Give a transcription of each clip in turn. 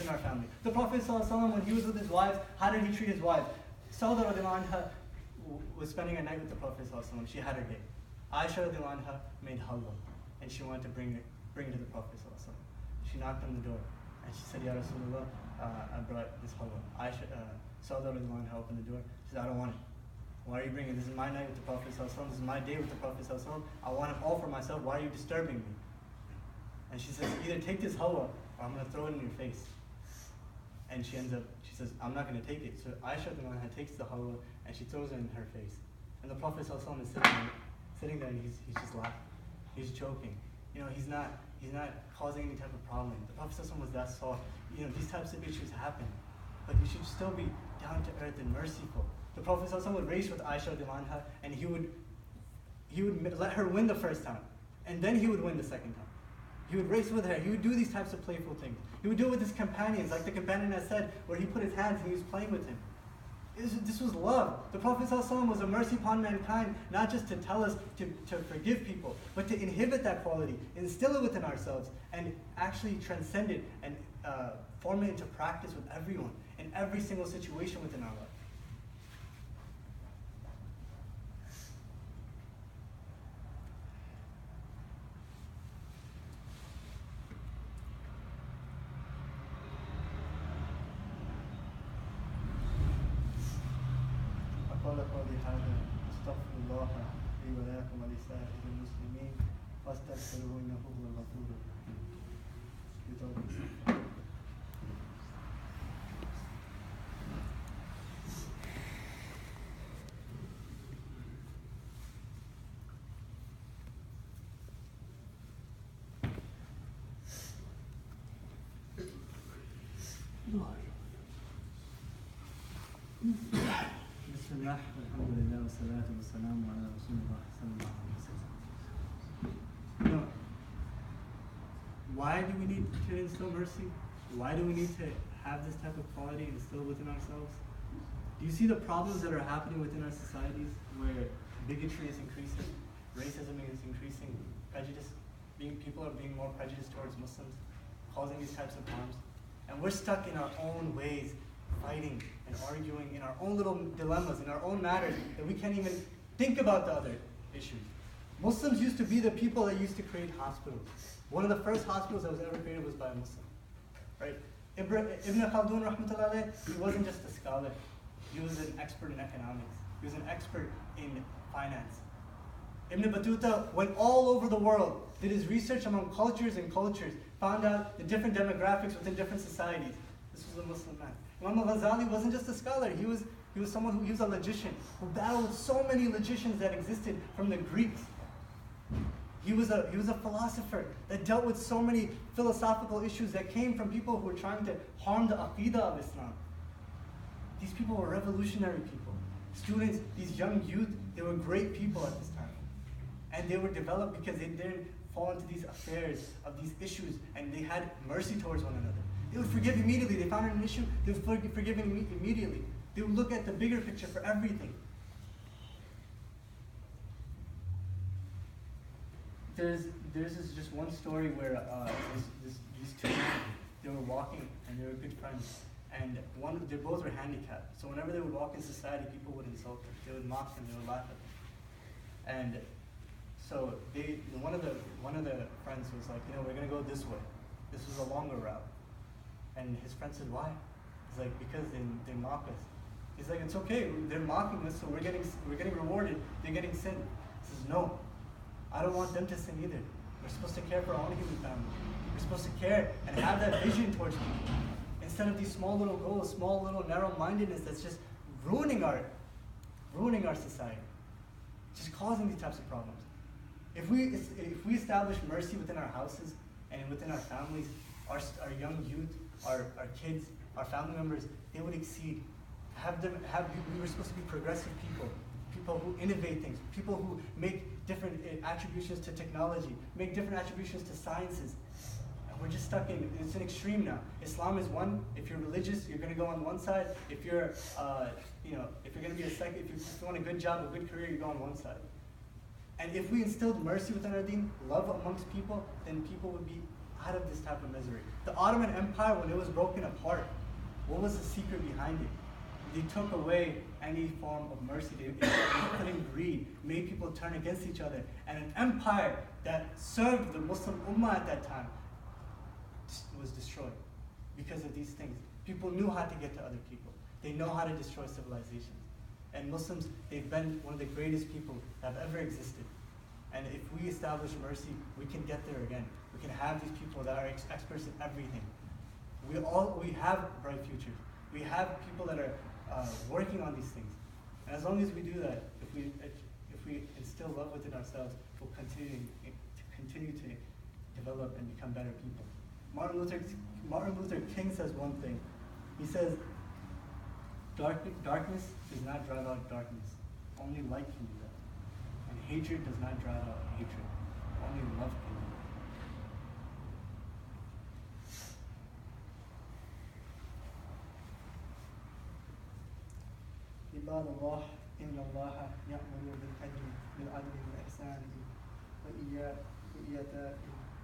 in our family. The Prophet ﷺ, when he was with his wives, how did he treat his wives? Sauda radiallahu anha was spending a night with the Prophet ﷺ. She had her day. Aisha radiallahu anha made halwa, and she wanted to bring it to the Prophet ﷺ. She knocked on the door, and she said, Ya Rasulullah, I brought this halwa. Sauda radiallahu anha opened the door. She said, I don't want it. Why are you bringing it? This is my night with the Prophet ﷺ. This is my day with the Prophet ﷺ. I want it all for myself. Why are you disturbing me? And she says, either take this halwa, or I'm going to throw it in your face. And she says, I'm not going to take it. So Aisha takes the halwa and she throws it in her face. And the Prophet ﷺ is sitting there and he's just laughing. He's joking. You know, he's not causing any type of problem. The Prophet ﷺ was that soft. You know, these types of issues happen. But you should still be down to earth and merciful. The Prophet ﷺ would race with Aisha anha, and he would let her win the first time. And then he would win the second time. He would race with her. He would do these types of playful things. He would do it with his companions, like the companion has said, where he put his hands and he was playing with him. This was love. The Prophet ﷺ was a mercy upon mankind, not just to tell us to forgive people, but to inhibit that quality, instill it within ourselves, and actually transcend it and form it into practice with everyone, in every single situation within our life. أقول قولي هذا أستغفر الله لي ولكم ولسائر المسلمين فاستغفروه إنه هو الغفور الرحيم. بسم الله والحمد لله والصلاة والسلام على رسول الله صلى الله عليه وسلم. You know, why do we need to instill mercy? Why do we need to have this type of quality instilled within ourselves? Do you see the problems that are happening within our societies where bigotry is increasing, racism is increasing, prejudice, people are being more prejudiced towards Muslims, causing these types of harms? And we're stuck in our own ways, fighting and arguing in our own little dilemmas, in our own matters, that we can't even think about the other issues. Muslims used to be the people that used to create hospitals. One of the first hospitals that was ever created was by a Muslim. Right? Ibn Khaldun, rahmatullahi alayh, he wasn't just a scholar. He was an expert in economics. He was an expert in finance. Ibn Battuta went all over the world, did his research among cultures and cultures, found out the different demographics within different societies. This was a Muslim man. Imam al-Ghazali wasn't just a scholar, he was a logician who battled so many logicians that existed from the Greeks. He was a philosopher that dealt with so many philosophical issues that came from people who were trying to harm the aqidah of Islam. These people were revolutionary people. Students, these young youth, they were great people at this time. And they were developed because they didn't fall into these affairs of these issues, and they had mercy towards one another. They would forgive immediately. They found an issue, they would forgive immediately. They would look at the bigger picture for everything. There's this just one story where these two men, they were walking and they were good friends. And they both were handicapped. So whenever they would walk in society, people would insult them. They would mock them, they would laugh at them. And so one of the friends was like, we're gonna go this way. This was a longer route. And his friend said, why? He's like, because they mock us. He's like, it's okay, they're mocking us, so we're getting rewarded, they're getting sin. He says, no, I don't want them to sin either. We're supposed to care for our own human family. We're supposed to care and have that vision towards people. Instead of these small little goals, small little narrow-mindedness that's just ruining our society, just causing these types of problems. If we establish mercy within our houses and within our families, our young youth, our kids, our family members, they would exceed. We were supposed to be progressive people who innovate things, people who make different attributions to technology, make different attributions to sciences. And we're just stuck it's an extreme now. Islam is one. If you're religious, you're going to go on one side. If you're, if you're going to be if you want a good job, a good career, you go on one side. And if we instilled mercy within our deen, love amongst people, then people would be out of this type of misery. The Ottoman Empire, when it was broken apart, what was the secret behind it? They took away any form of mercy. They put in greed, made people turn against each other. And an empire that served the Muslim Ummah at that time was destroyed because of these things. People knew how to get to other people. They know how to destroy civilizations. And Muslims, they've been one of the greatest people that have ever existed. And if we establish mercy, we can get there again. We can have these people that are experts in everything. We have bright futures. We have people that are working on these things. And as long as we do that, if we instill love within ourselves, we'll continue to develop and become better people. Martin Luther King says one thing. He says, darkness does not drive out darkness. Only light can do that. And hatred does not drive out hatred. Only love can do that. عباد الله إن الله يأمر بالعدل والإحسان وإيتاء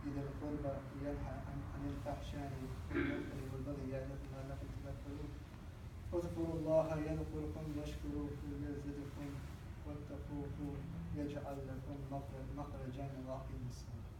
ذي القربى وينهى عن الفحشاء والمنكر والبغي يعظكم لعلكم تذكرون واذكروا الله يذكركم واشكروه يزدكم واتقوه يجعل لكم مخرجا وأقيموا الصلاة